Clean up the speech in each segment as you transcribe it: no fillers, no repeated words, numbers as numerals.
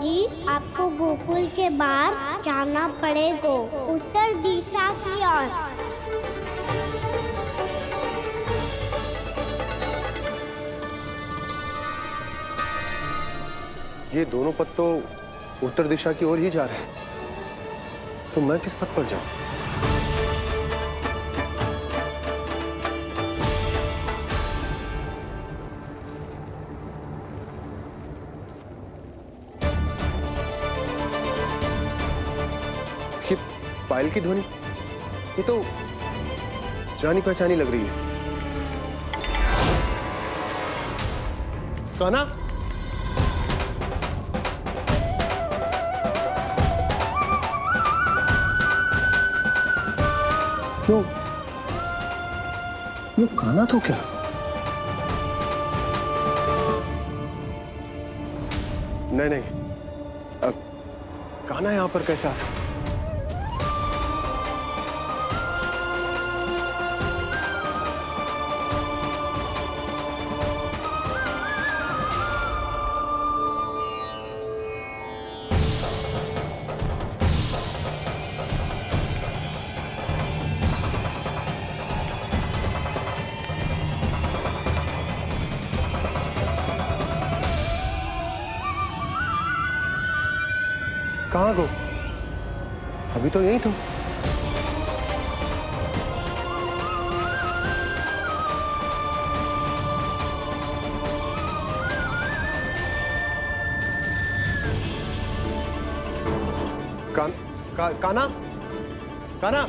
जी, आपको गोकुल के बाहर जाना पड़ेगा, उत्तर दिशा की ओर। ये दोनों पथ तो उत्तर दिशा की ओर ही जा रहे हैं, तो मैं किस पथ पर जाऊं? ये पायल की ध्वनि, ये तो जानी पहचानी लग रही है। कान्हा, क्यों? ये कान्हा तो क्या? नहीं नहीं, अब कान्हा यहां पर कैसे आ सकता? कहाँ गो? अभी तो यही तो। कान्हा, कान्हा।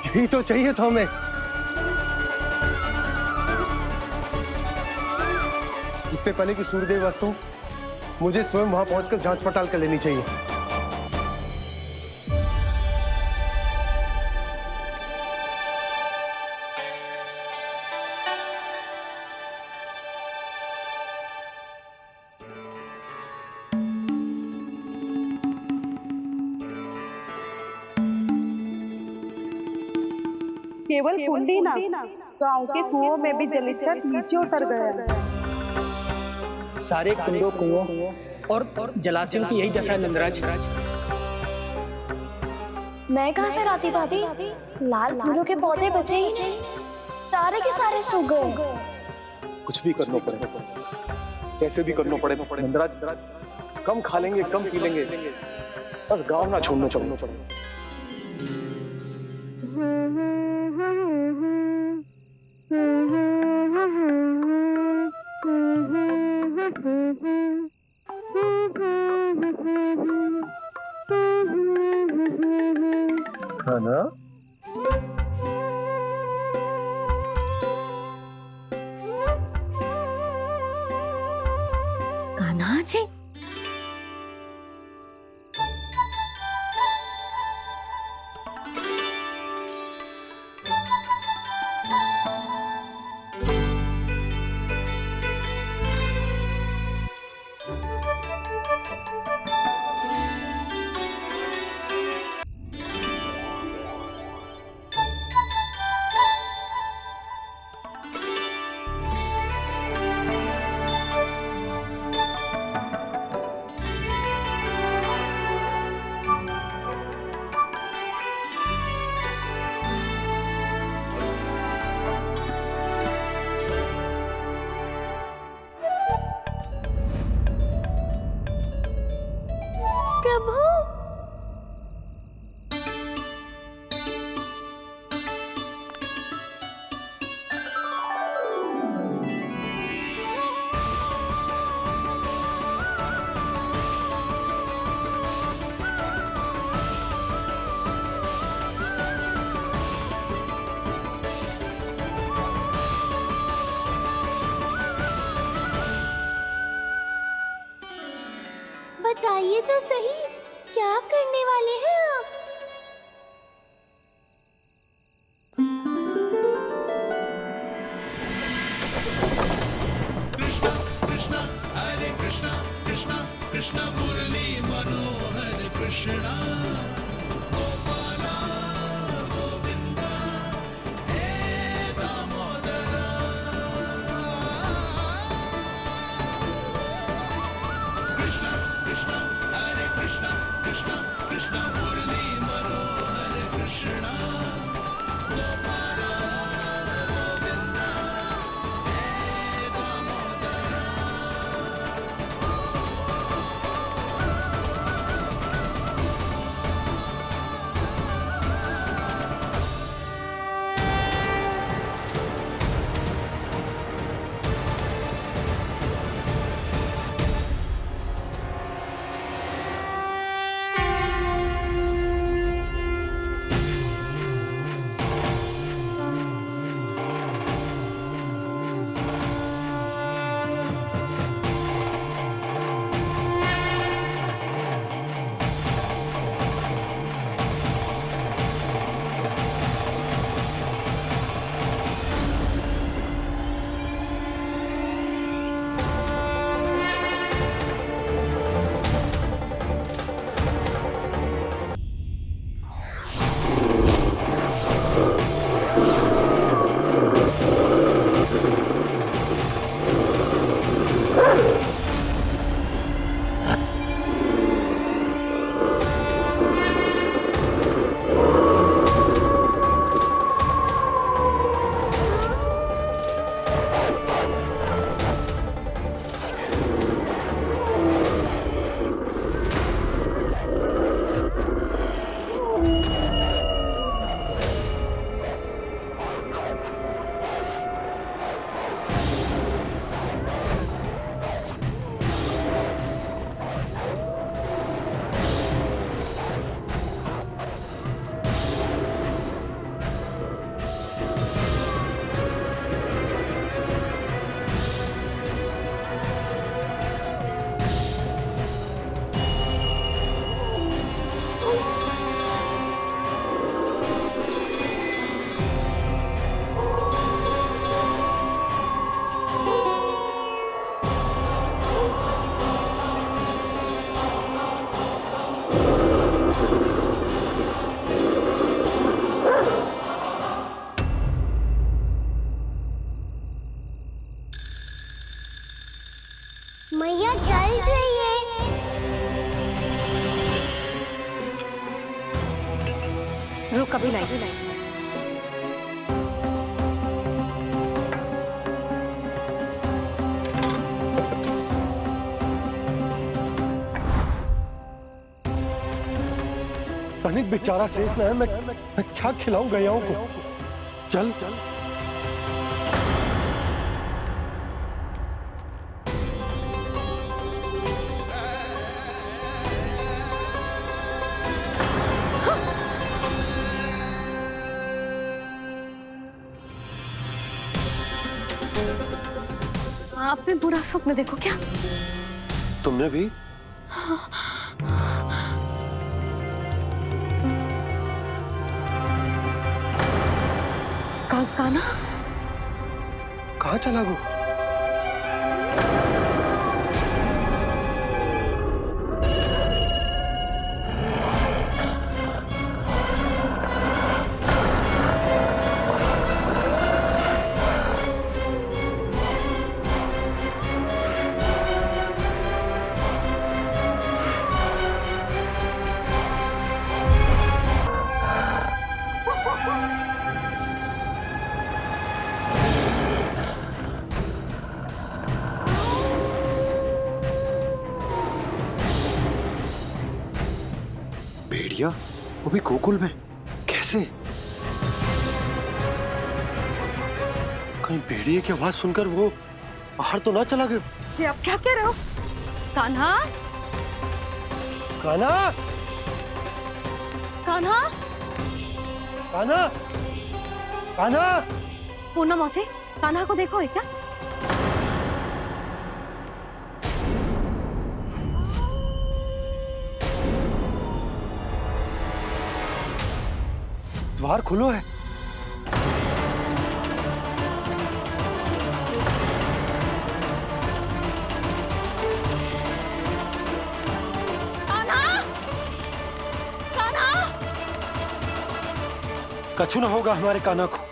यही तो चाहिए था हमें। इससे पहले कि सूर्यदेव अस्त हो, मुझे स्वयं वहां पहुंचकर जांच पड़ताल कर लेनी चाहिए। केवल कुंडी ना, गांव के कुओं में भी जलस्तर नीचे उतर गया। सारे कुंडों, कुओं और जलाशयों की यही दशा है नंदराज। मैं कहाँ से लाती भाभी? लाल फूलों के पौधे बचे ही नहीं, सारे के सारे सूख गए। कुछ भी करना पड़ेगा, कैसे भी करना पड़ेगा नंदराज। कम खा लेंगे, कम पी लेंगे, बस गांव ना छोड़ना पड़ेगा। कान्हा, कान्हा जी, बताइए तो सही, क्या करने वाले हैं आप? मैया जल जाइए। रुक, अभी लाई। तनिक बेचारा शेष न है, मैं क्या खिलाऊं गयाओं को। चल चल आपने बुरा स्वप्न देखो क्या? तुमने भी? कान्हा कहाँ चला वो? भेड़िया वो भी गोकुल में कैसे? कहीं भेड़िए की आवाज सुनकर वो बाहर तो ना चला गया? जी आप क्या कह रहे हो? कान्हा, कान्हा, कान्हा, कान्हा, कान्हा। पूनम मौसी, कान्हा को देखो है क्या? द्वार खुलो है। कछु न होगा हमारे कान्हा को।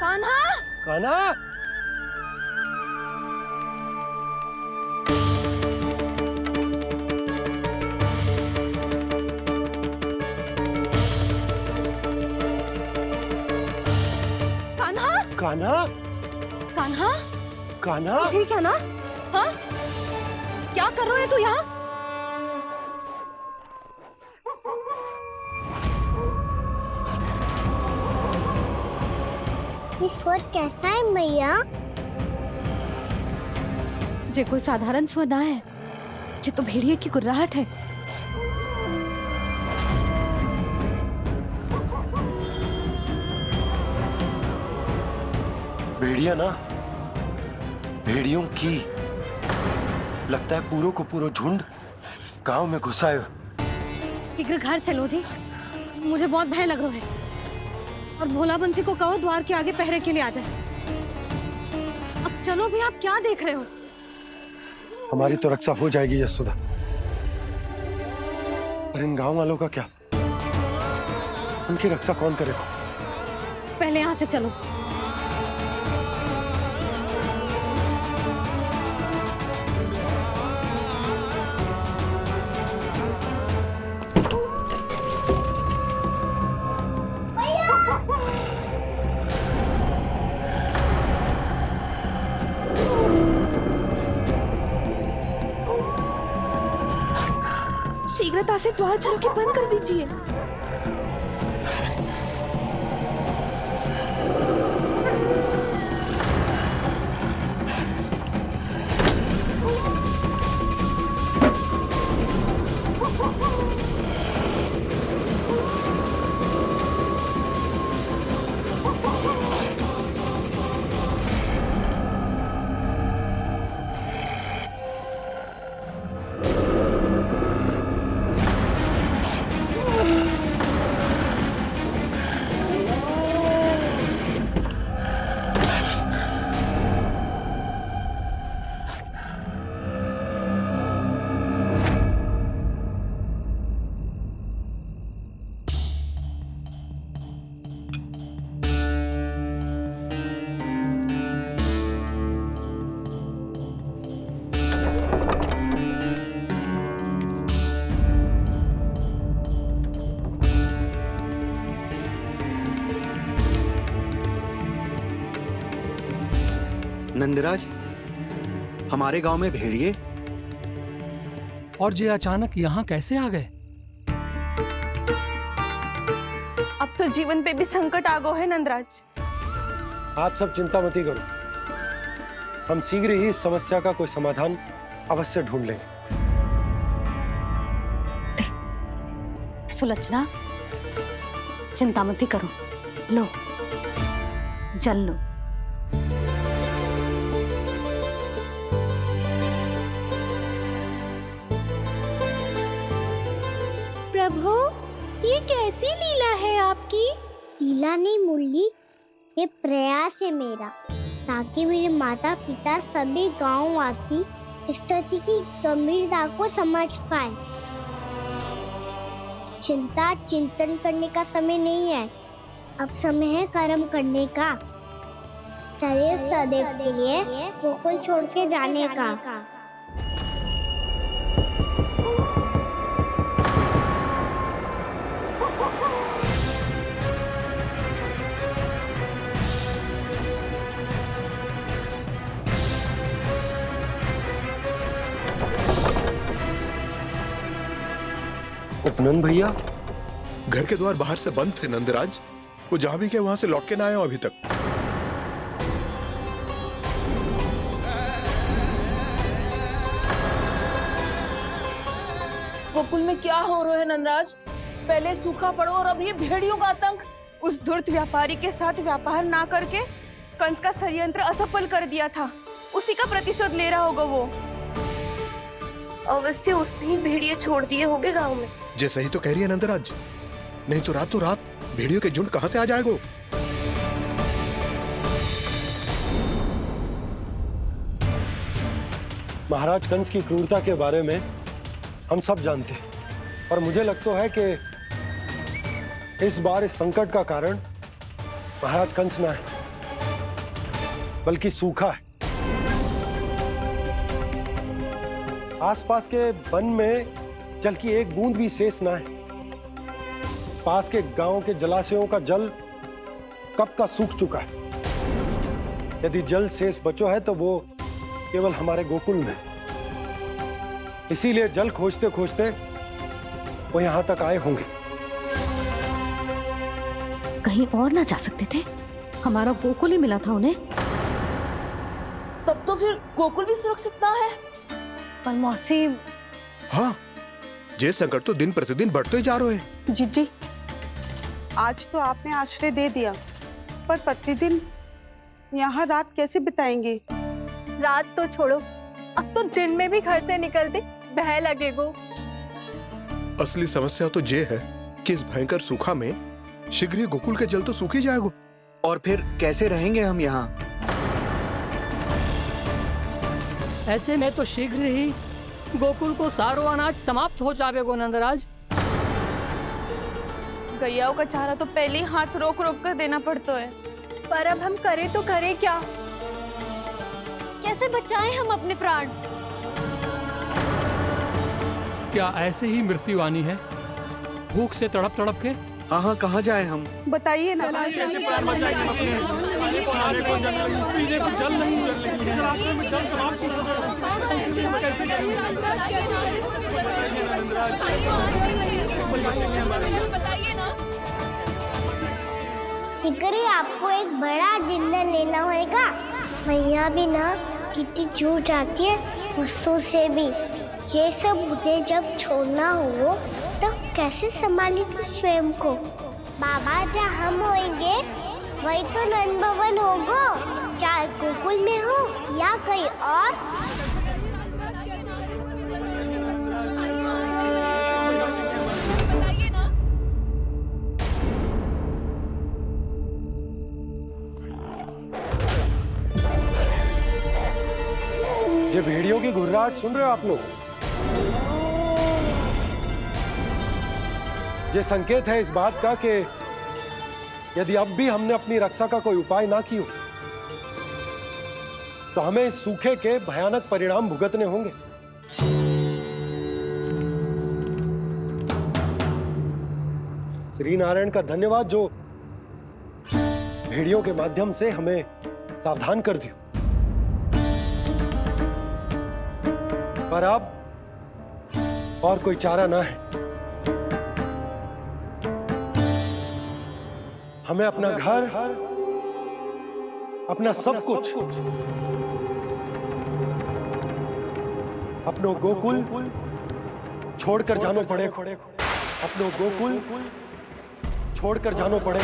कान्हा, कान्हा, कान्हा, कान्हा, कान्हा, ठीक है ना? हाँ? क्या कर रहे हो तू यहाँ? ये स्वर कैसा है मैया? जे कोई साधारण स्वर ना है, जे तो भेड़िए की गुर्राहट है। भेड़िया ना, भेड़ियों की। लगता है पूरों को पूरा झुंड गांव में घुसा है। शीघ्र घर चलो जी, मुझे बहुत भय लग रहा है। और भोला बंसी को कहो द्वार के आगे पहरे के लिए आ जाए। अब चलो भी, आप क्या देख रहे हो? हमारी तो रक्षा हो जाएगी यशोदा, पर इन गांव वालों का क्या? उनकी रक्षा कौन करेगा? पहले यहाँ से चलो। शीघ्रता से द्वार झरोखे बंद कर दीजिए। नंदराज, हमारे गांव में भेड़िए और ये अचानक यहाँ कैसे आ गए? अब तो जीवन पे भी संकट आ गो है नंदराज। आप सब चिंता मत करो, हम शीघ्र ही इस समस्या का कोई समाधान अवश्य ढूंढ लेंगे। सुलक्षणा, चिंता मत करो, लो जल लो। प्रभु, ये कैसी लीला है आपकी? लीला नहीं मुरली, ये प्रयास है मेरा, ताकि मेरे माता पिता सभी गांव वासी स्थिति की गंभीरता को समझ पाए। चिंता चिंतन करने का समय नहीं है, अब समय है कर्म करने का, सदैव सदैव के लिए गोकुल छोड़ के जाने का। उपनंद भैया, घर के द्वार बाहर से बंद थे नंदराज, वो जहां भी गए वहां से लौट के ना आए हो अभी तक। गोकुल में क्या हो रहा है नंदराज? पहले सूखा पड़ो और अब ये भेड़ियों का आतंक। उस धूर्त व्यापारी के साथ व्यापार ना करके कंस का षड्यंत्र असफल कर दिया था, उसी का प्रतिशोध ले रहा होगा वो। अवश्य उसने ही भेड़िए छोड़ दिए होंगे गांव में। जैसे ही तो कह रही है नंदराज, नहीं तो रात भेड़ियों के झुंड कहां से आ जाएगा? महाराज कंस की क्रूरता के बारे में हम सब जानते हैं, और मुझे लगता है कि इस बार इस संकट का कारण महाराज कंस ना है, बल्कि सूखा है। आसपास के वन में जल की एक बूंद भी शेष ना है। पास के गांव के जलाशयों का जल कब का सूख चुका है। यदि जल शेष बचो है तो वो केवल हमारे गोकुल में। इसीलिए जल खोजते खोजते वो यहां तक आए होंगे। कहीं और ना जा सकते थे? हमारा गोकुल ही मिला था उन्हें। तब तो फिर गोकुल भी सुरक्षित ना है। पर मौसी, हाँ, ये संकट तो दिन प्रतिदिन बढ़ते ही जा रहे हैं। जीजी, आज तो आपने आश्रय दे दिया, पर प्रतिदिन यहाँ रात कैसे बिताएंगे? रात तो छोड़ो, अब तो दिन में भी घर से निकलते भय लगेगो। असली समस्या तो ये है कि इस भयंकर सूखा में शीघ्र ही गोकुल के जल तो सूख ही जाएगा। और फिर कैसे रहेंगे हम यहाँ? ऐसे में तो शीघ्र ही गोकुल को सारो अनाज समाप्त हो जाएगा नंदराज। गैयाओं का चारा तो पहले ही हाथ रोक रोक कर देना पड़ता है। पर अब हम करें तो करें क्या? कैसे बचाएं हम अपने प्राण? क्या ऐसे ही मृत्यु आनी है, भूख से तड़प तड़प के? हाँ, कहाँ जाए हम? बताइए ना। शीघ्र ही आपको एक बड़ा डिनर लेना होगा। मैया भी ना कितनी जूझ जाती है गुस्सों से भी। ये सब मुझे जब छोड़ना हो तो कैसे संभालेगी स्वयं को? बाबा जहाँ हम होंगे वही तो नंद भवन होगा, चाहे गोकुल में हो या कहीं और। ये भेड़ियों की घुर्राहट सुन रहे हो आप लोग? ये संकेत है इस बात का कि यदि अब भी हमने अपनी रक्षा का कोई उपाय ना किया तो हमें इस सूखे के भयानक परिणाम भुगतने होंगे। श्री नारायण का धन्यवाद जो भेड़ियों के माध्यम से हमें सावधान कर दिया। पर अब और कोई चारा ना है। हमें अपना घर, अपना सब कुछ, अपनो गोकुल छोड़कर जानो पड़े। अपनो गोकुल छोड़कर जानो पड़े।